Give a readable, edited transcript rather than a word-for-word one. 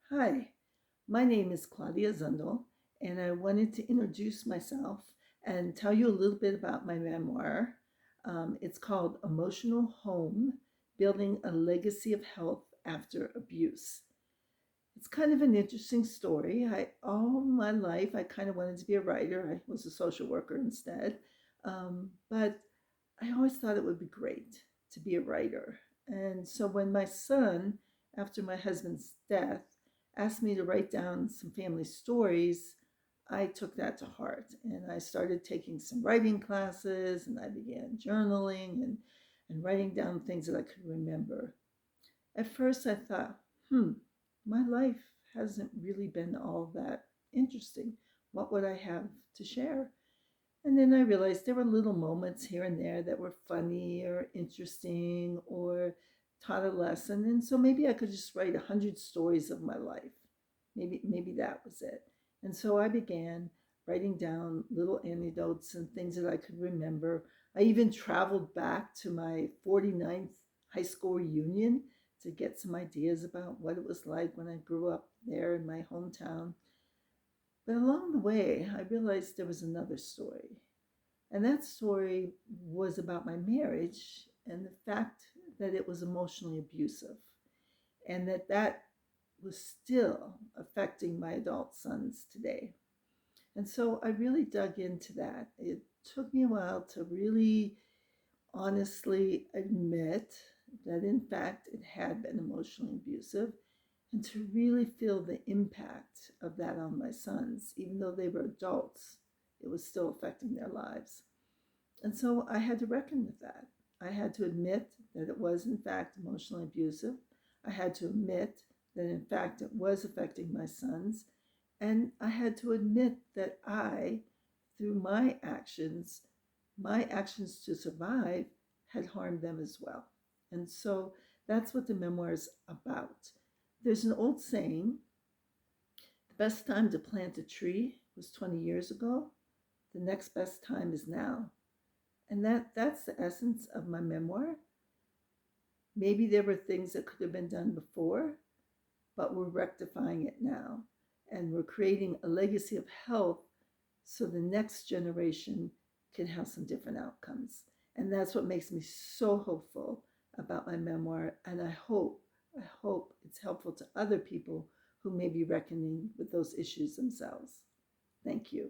Hi, my name is Claudia Zundel, and I wanted to introduce myself and tell you a little bit about my memoir. It's called Emotional Home: Building a Legacy of Health After Abuse. It's kind of an interesting story. All my life, I kind of wanted to be a writer. I was a social worker instead. But I always thought it would be great to be a writer. And so when my son, after my husband's death, asked me to write down some family stories, I took that to heart and I started taking some writing classes and I began journaling and writing down things that I could remember. At first, I thought, my life hasn't really been all that interesting. What would I have to share? And then I realized there were little moments here and there that were funny or interesting or taught a lesson. And so maybe I could just write 100 stories of my life. Maybe that was it. And so I began writing down little anecdotes and things that I could remember. I even traveled back to my 49th high school reunion to get some ideas about what it was like when I grew up there in my hometown. But along the way, I realized there was another story. And that story was about my marriage and the fact that it was emotionally abusive and that was still affecting my adult sons today. And so I really dug into that. It took me a while to really honestly admit that, in fact, it had been emotionally abusive and to really feel the impact of that on my sons. Even though they were adults, it was still affecting their lives. And so I had to reckon with that. I had to admit that it was, in fact, emotionally abusive. I had to admit that, in fact, it was affecting my sons. And I had to admit that through my actions to survive, had harmed them as well. And so that's what the memoir is about. There's an old saying: the best time to plant a tree was 20 years ago, the next best time is now. And that's the essence of my memoir. Maybe there were things that could have been done before, but we're rectifying it now. And we're creating a legacy of health so the next generation can have some different outcomes. And that's what makes me so hopeful about my memoir. And I hope it's helpful to other people who may be reckoning with those issues themselves. Thank you.